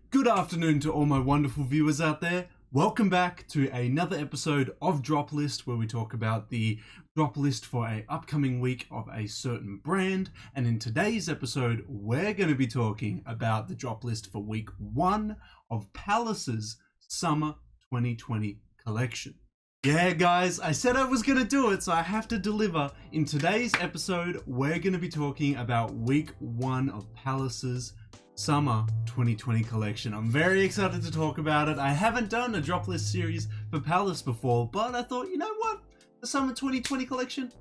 Good afternoon to all my wonderful viewers out there. Welcome back to another episode of Drop List, where we talk about the drop list for a upcoming week of a certain brand. And in today's episode, we're going to be talking about the drop list for week 1 of Palace's Summer 2020 collection. Yeah, guys, I said I was going to do it, so I have to deliver. In today's episode, we're going to be talking about week 1 of Palace's Summer 2020 collection. I'm very excited to talk about it. I haven't done a drop list series for Palace before, but I thought, you know what? The Summer 2020 collection,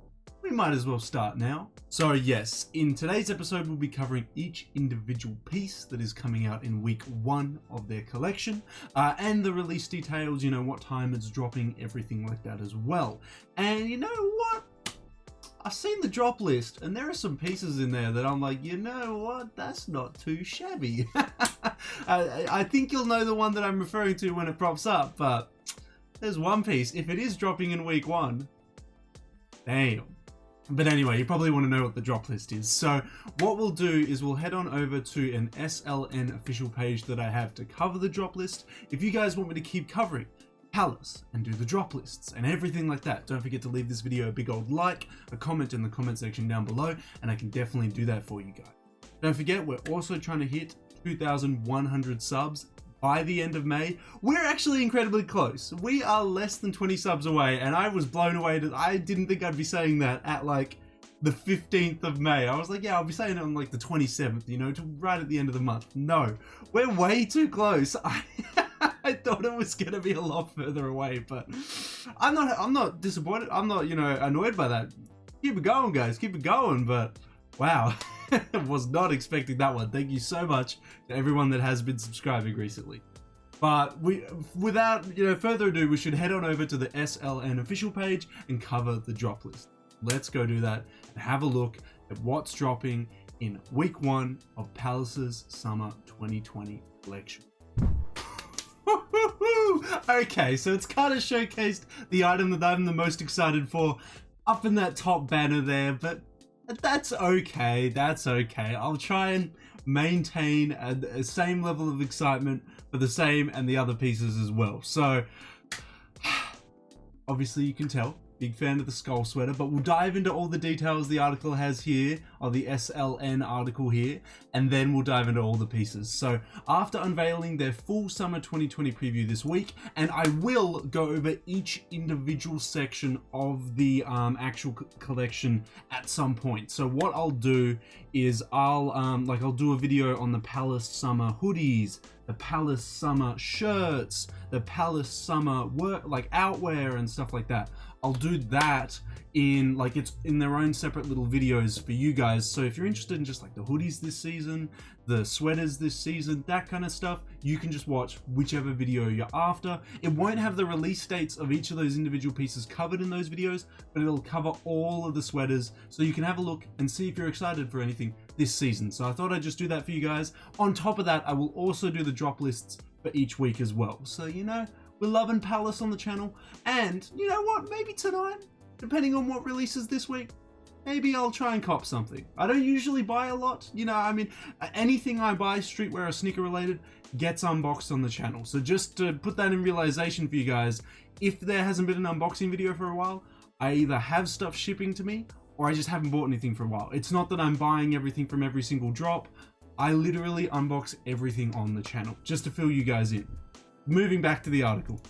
we might as well start now. So yes, in today's episode, we'll be covering each individual piece that is coming out in week 1 of their collection, and the release details, you know, what time it's dropping, everything like that as well. And you know what? I've seen the drop list, and there are some pieces in there that I'm like, you know what, that's not too shabby. I think you'll know the one that I'm referring to when it pops up, but there's one piece, if it is dropping in week 1, damn. But anyway, you probably want to know what the drop list is. So what we'll do is we'll head on over to an SLN official page that I have to cover the drop list. If you guys want me to keep covering Palace and do the drop lists and everything like that, don't forget to leave this video a big old like, a comment in the comment section down below, and I can definitely do that for you guys. Don't forget, we're also trying to hit 2,100 subs by the end of May. We're actually incredibly close. We are less than 20 subs away, and I was blown away that I didn't think I'd be saying that at like the 15th of May. I was like, yeah, I'll be saying it on like the 27th, you know, right at the end of the month. No, we're way too close. I thought it was gonna be a lot further away, but I'm not disappointed. I'm not, you know, annoyed by that. Keep it going, guys. Keep it going. But wow, was not expecting that one. Thank you so much to everyone that has been subscribing recently. But without, you know, further ado, we should head on over to the SLN official page and cover the drop list. Let's go do that and have a look at what's dropping in week 1 of Palace's Summer 2020 collection. Okay, so it's kind of showcased the item that I'm the most excited for up in that top banner there, but that's okay, that's okay. I'll try and maintain a same level of excitement for the same and the other pieces as well. So, obviously you can tell, big fan of the skull sweater, but we'll dive into all the details the article has here, or the SLN article here, and then we'll dive into all the pieces. So after unveiling their full Summer 2020 preview this week, and I will go over each individual section of the actual collection at some point. So what I'll do is I'll do a video on the Palace Summer hoodies, the Palace Summer shirts, the Palace Summer outwear and stuff like that. I'll do that in it's in their own separate little videos for you guys. So if you're interested in just like the hoodies this season, the sweaters this season, that kind of stuff, you can just watch whichever video you're after. It won't have the release dates of each of those individual pieces covered in those videos, but it'll cover all of the sweaters, so you can have a look and see if you're excited for anything this season. So I thought I'd just do that for you guys. On top of that, I will also do the drop lists for each week as well. So, you know, we're loving Palace on the channel, and you know what, maybe tonight, depending on what releases this week, maybe I'll try and cop something. I don't usually buy a lot, you know, I mean, anything I buy streetwear or sneaker related gets unboxed on the channel. So just to put that in realization for you guys, if there hasn't been an unboxing video for a while, I either have stuff shipping to me or I just haven't bought anything for a while. It's not that I'm buying everything from every single drop. I literally unbox everything on the channel just to fill you guys in. Moving back to the article.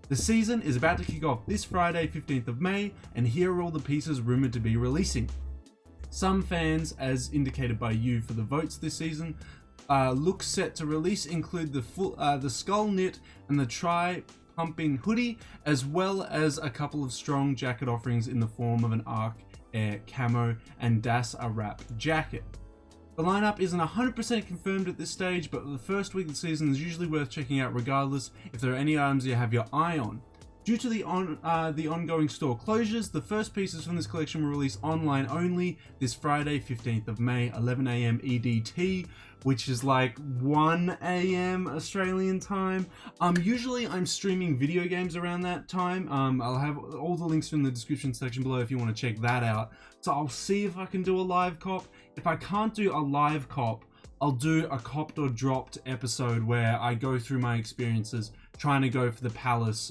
The season is about to kick off this Friday, 15th of May, and here are all the pieces rumored to be releasing. Some fans, as indicated by you for the votes this season, looks set to release include the skull knit and the tri-pumping hoodie, as well as a couple of strong jacket offerings in the form of an Arc Air camo and Das a wrap jacket. The lineup isn't 100% confirmed at this stage, but the first week of the season is usually worth checking out regardless if there are any items you have your eye on. Due to the ongoing store closures, the first pieces from this collection will release online only this Friday, 15th of May, 11 AM EDT, which is like 1 AM Australian time. Usually I'm streaming video games around that time. I'll have all the links in the description section below if you want to check that out. So I'll see if I can do a live cop. If I can't do a live cop I'll do a copped or dropped episode where I go through my experiences trying to go for the Palace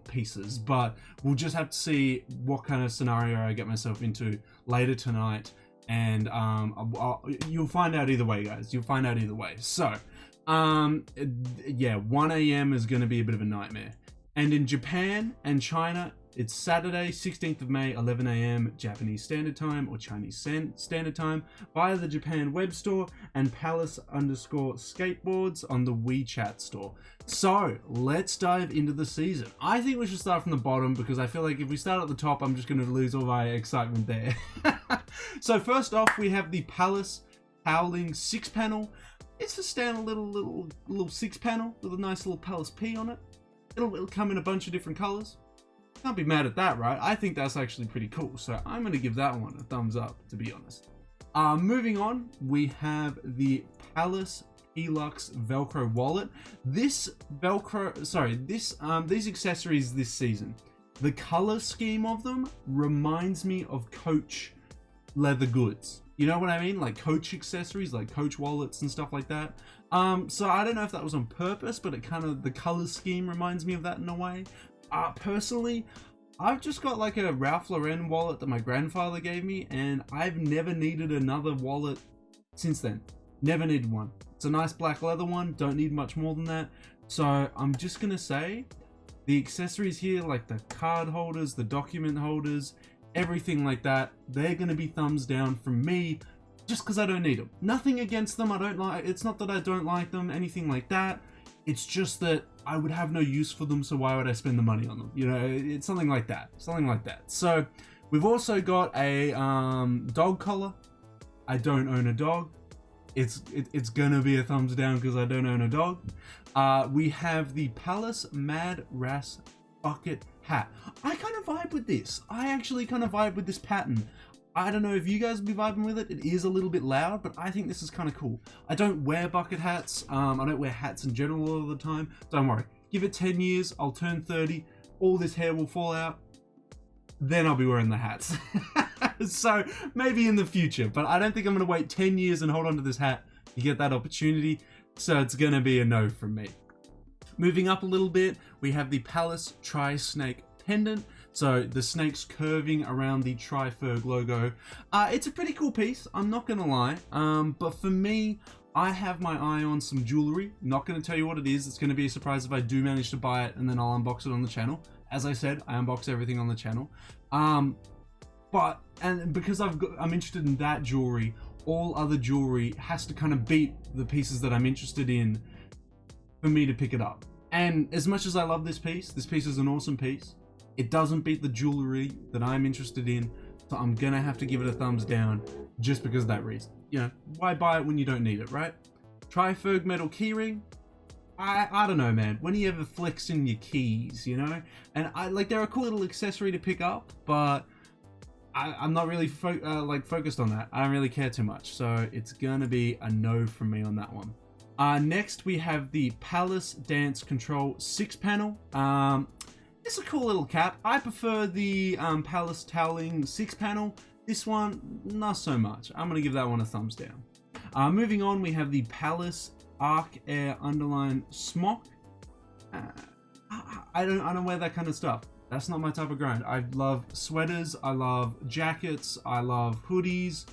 pieces, but we'll just have to see what kind of scenario I get myself into later tonight, and you'll find out either way, guys. You'll find out either way. So yeah, 1 a.m. is going to be a bit of a nightmare. And in Japan and China, it's Saturday, 16th of May, 11 a.m. Japanese Standard Time or Chinese Standard Time via the Japan web store and Palace_skateboards on the WeChat store. So let's dive into the season. I think we should start from the bottom because I feel like if we start at the top, I'm just going to lose all my excitement there. So first off, we have the Palace Howling 6-panel. It's a standard little 6-panel with a nice little Palace P on it. It'll come in a bunch of different colors. Can't be mad at that, right? I think that's actually pretty cool. So I'm going to give that one a thumbs up, to be honest. Moving on, we have the Palace Helux Velcro wallet. These accessories this season, the color scheme of them reminds me of Coach leather goods. You know what I mean? Like Coach accessories, like Coach wallets and stuff like that. So I don't know if that was on purpose, but the color scheme reminds me of that in a way. Personally, I've just got like a Ralph Lauren wallet that my grandfather gave me, and I've never needed another wallet since then. Never needed one. It's a nice black leather one, don't need much more than that. So I'm just gonna say the accessories here, like the card holders, the document holders, everything like that, they're gonna be thumbs down from me just because I don't need them. Nothing against them, it's not that I don't like them, anything like that. It's just that I would have no use for them, so why would I spend the money on them? You know, it's something like that. So we've also got a dog collar. I don't own a dog. It's gonna be a thumbs down because I don't own a dog. We have the Palace Mad Ras bucket hat. I kind of vibe with this. I actually kind of vibe with this pattern. I don't know if you guys will be vibing with it. It is a little bit loud, but I think this is kind of cool. I don't wear bucket hats. I don't wear hats in general all the time. Don't worry. Give it 10 years. I'll turn 30. All this hair will fall out. Then I'll be wearing the hats. So maybe in the future, but I don't think I'm going to wait 10 years and hold on to this hat to get that opportunity. So it's going to be a no from me. Moving up a little bit, we have the Palace Tri-Snake pendant. So the snakes curving around the Tri-Ferg logo. It's a pretty cool piece, I'm not gonna lie. But for me, I have my eye on some jewelry. Not gonna tell you what it is. It's gonna be a surprise if I do manage to buy it, and then I'll unbox it on the channel. As I said, I unbox everything on the channel. Because I'm interested in that jewelry, all other jewelry has to kind of beat the pieces that I'm interested in for me to pick it up. And as much as I love this piece is an awesome piece. It doesn't beat the jewelry that I'm interested in, so I'm gonna have to give it a thumbs down just because of that reason. You know, why buy it when you don't need it, right? Tri-Ferg metal keyring. I don't know, man. When are you ever flexing your keys, you know? And they're a cool little accessory to pick up, but I'm not really focused on that. I don't really care too much, so it's gonna be a no from me on that one. Next we have the Palace Dance Control 6-panel. It's a cool little cap. I prefer the Palace Toweling 6-panel. This one, not so much. I'm going to give that one a thumbs down. Moving on, we have the Palace Arc Air Underline Smock. I don't wear that kind of stuff. That's not my type of grind. I love sweaters. I love jackets. I love hoodies.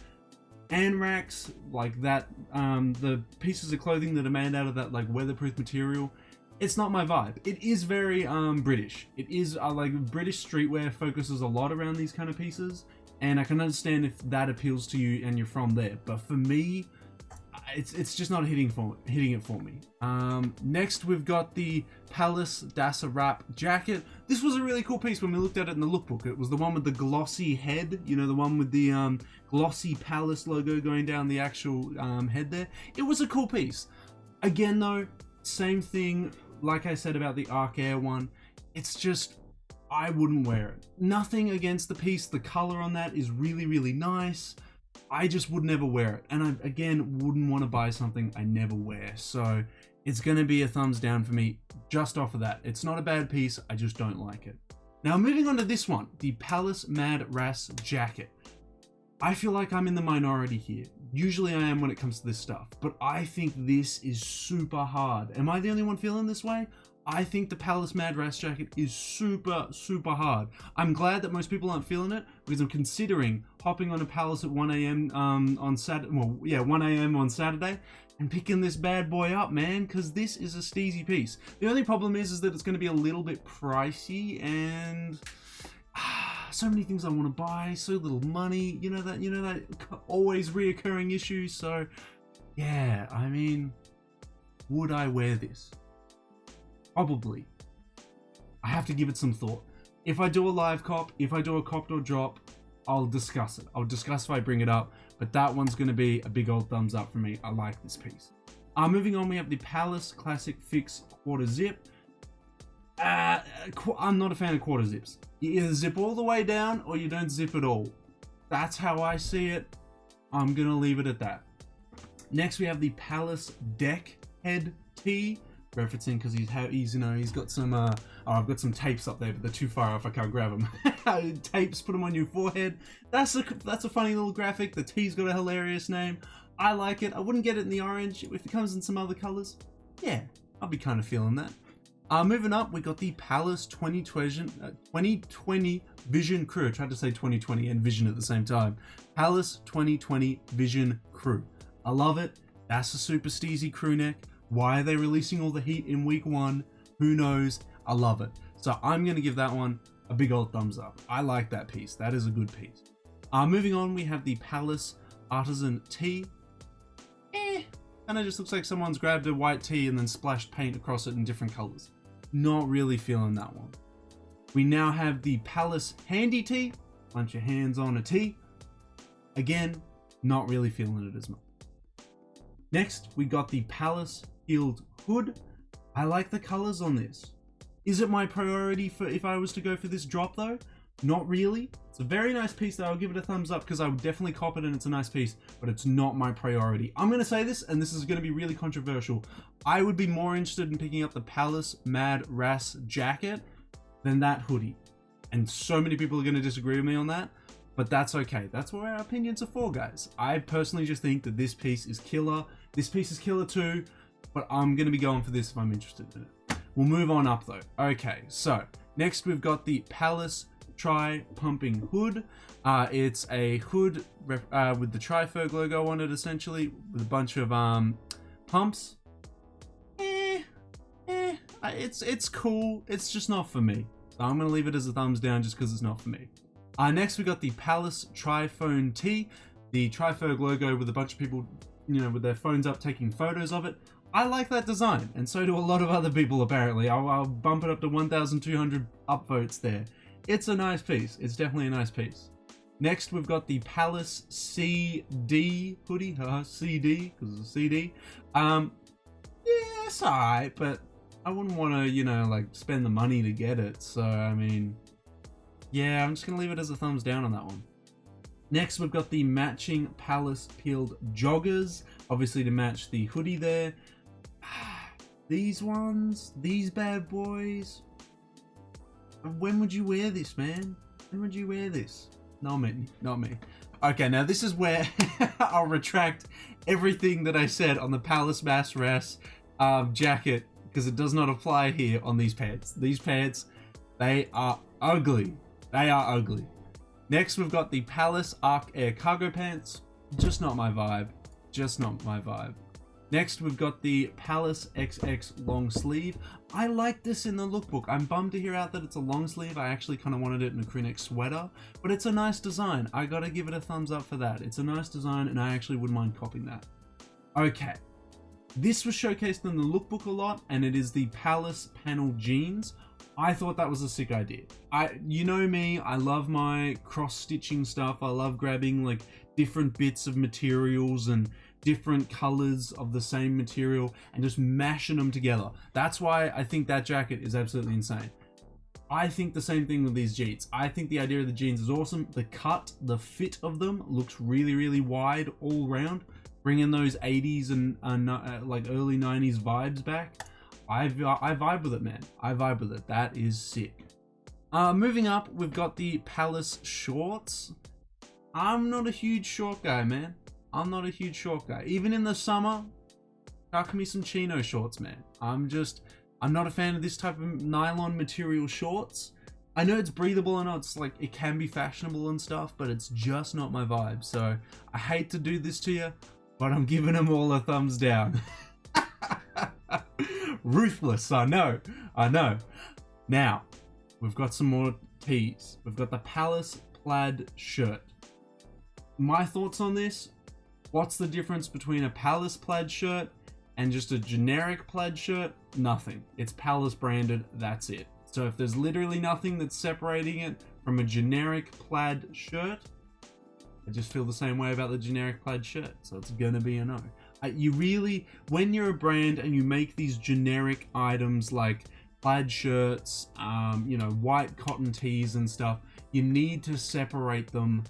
Anrax, like that. The pieces of clothing that are made out of that like weatherproof material. It's not my vibe. It is very British. It is like British streetwear focuses a lot around these kind of pieces, and I can understand if that appeals to you and you're from there. But for me, it's just not hitting it for me. Next, we've got the Palace Dasa Wrap jacket. This was a really cool piece when we looked at it in the lookbook. It was the one with the glossy head, you know, the one with the glossy Palace logo going down the actual head there. It was a cool piece. Again, though, same thing like I said about the Arc Air one. It's just, I wouldn't wear it. Nothing against the piece. The color on that is really, really nice. I just would never wear it. And I, again, wouldn't want to buy something I never wear. So it's going to be a thumbs down for me just off of that. It's not a bad piece. I just don't like it. Now, moving on to this one, the Palace Mad Ras jacket. I feel like I'm in the minority here. Usually I am when it comes to this stuff, but I think this is super hard. Am I the only one feeling this way? I think the Palace Mad Ras jacket is super, super hard. I'm glad that most people aren't feeling it, because I'm considering hopping on a Palace at 1 a.m. On Saturday. Well, yeah, 1 a.m. on Saturday, and picking this bad boy up, man, because this is a steezy piece. The only problem is that it's going to be a little bit pricey, and so many things I want to buy, so little money. You know that always reoccurring issue. So, yeah, I mean, would I wear this? Probably. I have to give it some thought. If I do a live cop, if I do a cop or drop, I'll discuss it. I'll discuss if I bring it up, but that one's going to be a big old thumbs up for me. I like this piece. Moving on, we have the Palace Classic Fix Quarter Zip. I'm not a fan of quarter zips. You either zip all the way down or you don't zip at all. That's how I see it. I'm going to leave it at that. Next, we have the Palace Deck Head Tee. Referencing because he's got some I've got some tapes up there, but they're too far off, I can't grab them. Tapes, put them on your forehead. That's a funny little graphic. The tee's got a hilarious name. I like it. I wouldn't get it in the orange. If it comes in some other colors, yeah, I'll be kind of feeling that. Moving up, we got the Palace 2020 Vision Crew. I tried to say 2020 and Vision at the same time. Palace 2020 Vision Crew. I love it. That's a super steezy crew neck. Why are they releasing all the heat in week 1? Who knows? I love it. So I'm going to give that one a big old thumbs up. I like that piece. That is a good piece. Moving on, we have the Palace Artisan Tee. And it just looks like someone's grabbed a white tee and then splashed paint across it in different colors. Not really feeling that one. We now have the Palace Handy Tee. Bunch of hands on a tee. Again, not really feeling it as much. Next, we got the Palace Heeled Hood. I like the colors on this. Is it my priority for if I was to go for this drop though? Not really. It's a very nice piece though. I'll give it a thumbs up because I would definitely cop it and it's a nice piece, but it's not my priority. I'm going to say this, and this is going to be really controversial. I would be more interested in picking up the Palace Mad Ras jacket than that hoodie. And so many people are going to disagree with me on that, but that's okay. That's what our opinions are for, guys. I personally just think that this piece is killer. This piece is killer too, but I'm going to be going for this if I'm interested in it. We'll move on up though. Okay, so next we've got the Palace Tri-Pumping Hood. It's a hood with the Tri-Ferg logo on it, essentially, with a bunch of pumps. It's cool. It's just not for me. So I'm going to leave it as a thumbs down just because it's not for me. Next we got the Palace Tri-Phone Tee. The Tri-Ferg logo with a bunch of people, with their phones up taking photos of it. I like that design, and so do a lot of other people apparently. I'll bump it up to 1,200 upvotes there. It's a nice piece. It's definitely a nice piece. Next, we've got the Palace CD hoodie. CD, because it's a CD. Yeah, it's alright, but I wouldn't want to, spend the money to get it. So, I mean, yeah, I'm just going to leave it as a thumbs down on that one. Next, we've got the matching Palace Peeled Joggers, obviously to match the hoodie there. These ones, these bad boys. When would you wear this, man? When would you wear this? Not me. Okay, now this is where I'll retract everything that I said on the Palace Mad Ras jacket, because it does not apply here on these pants. These pants, they are ugly. They are ugly. Next, we've got the Palace Arc Air Cargo Pants. Just not my vibe. Just not my vibe. Next, we've got the Palace XX Long Sleeve. I like this in the lookbook. I'm bummed to hear out that it's a long sleeve. I actually kind of wanted it in a crew neck sweater, but it's a nice design. I gotta give it a thumbs up for that. It's a nice design, and I actually wouldn't mind copying that. Okay. This was showcased in the lookbook a lot, and it is the Palace Panel Jeans. I thought that was a sick idea. You know me, I love my cross-stitching stuff. I love grabbing different bits of materials and different colors of the same material and just mashing them together. That's why I think that jacket is absolutely insane. I think the same thing with these jeans. I think the idea of the jeans is awesome. The cut, the fit of them looks really, really wide all around, bringing those 80s and early 90s vibes back. I vibe with it, man. I vibe with it. That is sick. Moving up, we've got the Palace Shorts. I'm not a huge short guy, man. I'm not a huge short guy. Even in the summer, chuck me some chino shorts, man. I'm not a fan of this type of nylon material shorts. I know it's breathable and it's like, it can be fashionable and stuff, but it's just not my vibe. So I hate to do this to you, but I'm giving them all a thumbs down. Ruthless, I know. Now, we've got some more tees. We've got the Palace plaid shirt. My thoughts on this, what's the difference between a Palace plaid shirt and just a generic plaid shirt? Nothing. It's Palace branded, that's it. So if there's literally nothing that's separating it from a generic plaid shirt, I just feel the same way about the generic plaid shirt. So it's gonna be a no. You really, when you're a brand and you make these generic items like plaid shirts, white cotton tees and stuff, you need to separate them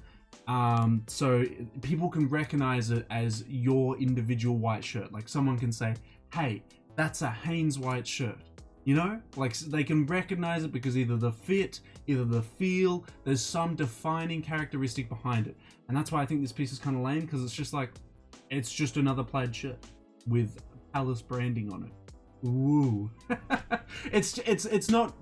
so people can recognize it as your individual white shirt. Like someone can say, hey, that's a Hanes white shirt. You know, like they can recognize it because either the fit, either the feel, there's some defining characteristic behind it. And that's why I think this piece is kind of lame, because it's just like, it's just another plaid shirt with Palace branding on it. Ooh. it's not,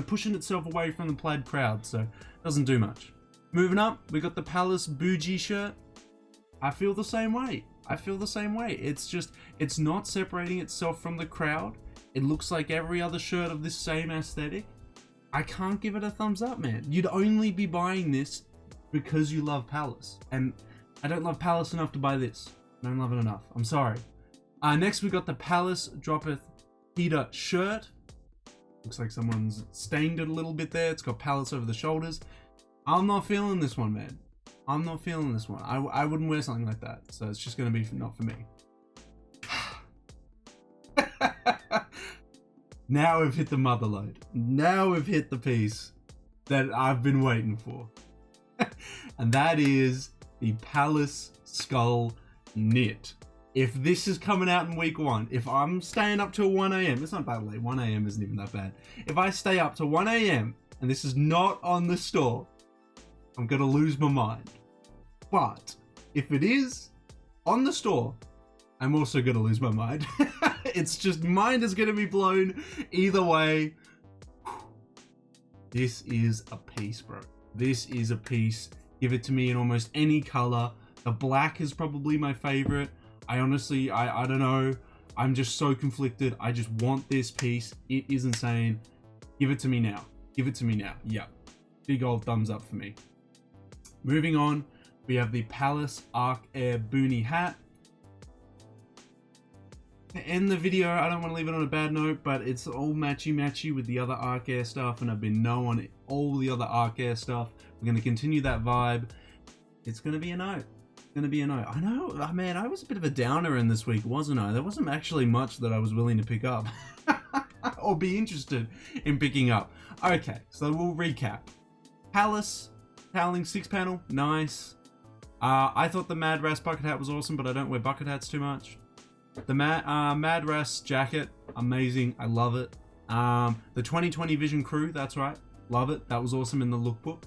pushing itself away from the plaid crowd, so it doesn't do much. Moving up, we got the Palace bougie shirt. I feel the same way. It's not separating itself from the crowd. It looks like every other shirt of this same aesthetic. I can't give it a thumbs up, man. You'd only be buying this because you love Palace. And I don't love Palace enough to buy this. I don't love it enough. I'm sorry. Next we got the Palace Droppeth Peter shirt. Looks like someone's stained it a little bit there. It's got Palace over the shoulders. I'm not feeling this one, man. I'm not feeling this one. I wouldn't wear something like that. So it's just going to be not for me. Now we've hit the mother load. Now we've hit the piece that I've been waiting for. And that is the Palace Skull Knit. If this is coming out in week 1, if I'm staying up till 1 a.m, it's not that late, 1 a.m isn't even that bad. If I stay up till 1 a.m and this is not on the store, I'm gonna lose my mind. But if it is on the store, I'm also gonna lose my mind. It's just, mind is gonna be blown either way. This is a piece, bro. This is a piece. Give it to me in almost any color. The black is probably my favorite. I honestly, I don't know. I'm just so conflicted. I just want this piece. It is insane. Give it to me now. Give it to me now. Yeah. Big old thumbs up for me. Moving on, we have the Palace Arc Air Boonie hat. To end the video, I don't want to leave it on a bad note, but it's all matchy-matchy with the other Arc Air stuff, and I've been no on all the other Arc Air stuff. We're going to continue that vibe. It's going to be a no. Gonna be a no. I know, man, I was a bit of a downer in this week, wasn't I? There wasn't actually much that I was willing to pick up or be interested in picking up. Okay, so we'll recap. Palace toweling 6-panel, nice. I thought the Mad Ras bucket hat was awesome, but I don't wear bucket hats too much. The Mad Ras jacket, amazing. I love it. The 2020 Vision Crew, that's right, love it. That was awesome in the lookbook.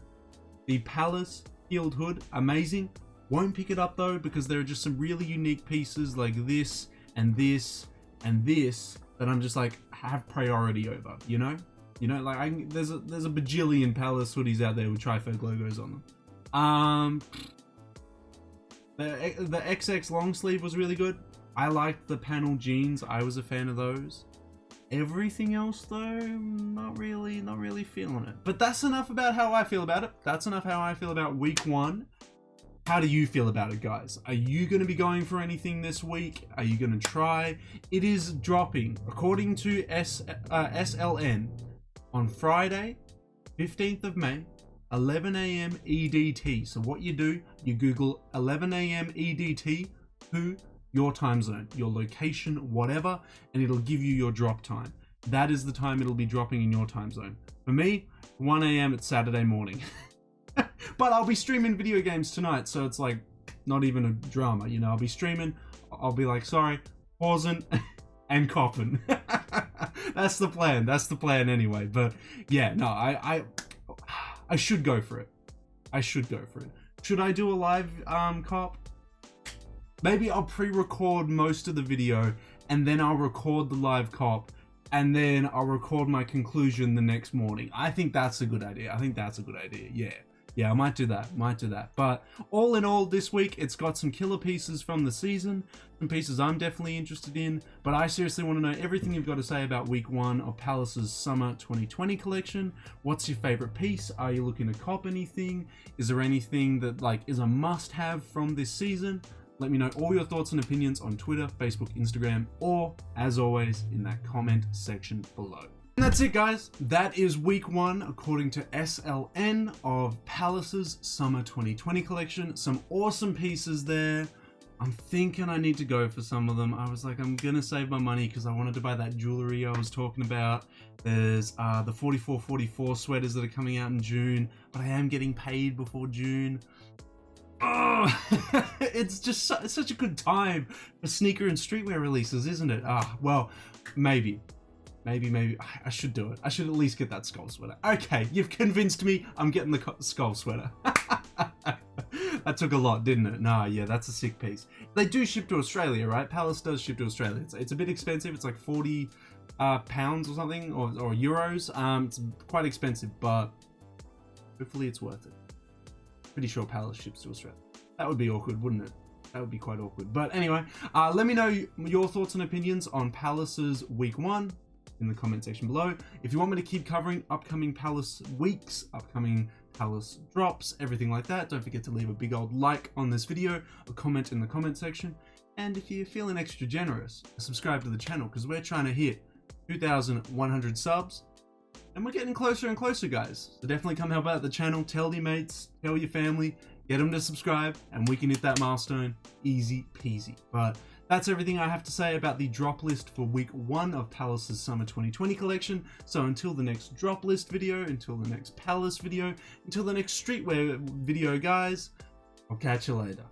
The Palace heeled hood, amazing. Won't pick it up though, because there are just some really unique pieces like this and this and this that I'm just like have priority over, you know, like there's a bajillion Palace hoodies out there with Triferg logos on them. The XX long sleeve was really good. I liked the panel jeans. I was a fan of those. Everything else though, not really feeling it. But that's enough about how I feel about it. That's enough how I feel about week 1. How do you feel about it, guys? Are you going to be going for anything this week? Are you going to try? It is dropping, according to SLN, on Friday, 15th of May, 11 a.m. EDT. So what you do, you Google 11 a.m. EDT to your time zone, your location, whatever, and it'll give you your drop time. That is the time it'll be dropping in your time zone. For me, 1 a.m. it's Saturday morning. But I'll be streaming video games tonight, so it's like not even a drama, you know. I'll be streaming, I'll be like, sorry, pausing and coughing. That's the plan anyway. But yeah, no, I should go for it. Should I do a live cop? Maybe I'll pre-record most of the video and then I'll record the live cop and then I'll record my conclusion the next morning. I think that's a good idea. Yeah, I might do that. But all in all, this week, it's got some killer pieces from the season, some pieces I'm definitely interested in, but I seriously want to know everything you've got to say about week 1 of Palace's Summer 2020 collection. What's your favorite piece? Are you looking to cop anything? Is there anything that is a must-have from this season? Let me know all your thoughts and opinions on Twitter, Facebook, Instagram, or, as always, in that comment section below. And that's it, guys. That is week 1, according to SLN, of Palace's Summer 2020 collection. Some awesome pieces there. I'm thinking I need to go for some of them. I was like, I'm gonna save my money because I wanted to buy that jewelry I was talking about. There's the 4444 sweaters that are coming out in June, but I am getting paid before June. Oh, it's just it's such a good time for sneaker and streetwear releases, isn't it? Well, maybe I should do it. I should at least get that skull sweater. Okay, you've convinced me. I'm getting the skull sweater. That took a lot, didn't it? Nah, yeah, that's a sick piece. They do ship to Australia, right? Palace does ship to Australia. It's a bit expensive. It's like 40 pounds or something, or euros. It's quite expensive, but hopefully it's worth it. Pretty sure Palace ships to Australia. That would be awkward, wouldn't it? That would be quite awkward. But anyway, let me know your thoughts and opinions on Palace's week 1 in the comment section below. If you want me to keep covering upcoming Palace weeks, upcoming Palace drops, everything like that, don't forget to leave a big old like on this video, a comment in the comment section, and if you're feeling extra generous, subscribe to the channel because we're trying to hit 2,100 subs, and we're getting closer and closer, guys. So definitely come help out the channel, tell your mates, tell your family, get them to subscribe, and we can hit that milestone easy peasy. But that's everything I have to say about the drop list for week 1 of Palace's Summer 2020 collection. So until the next drop list video, until the next Palace video, until the next streetwear video, guys, I'll catch you later.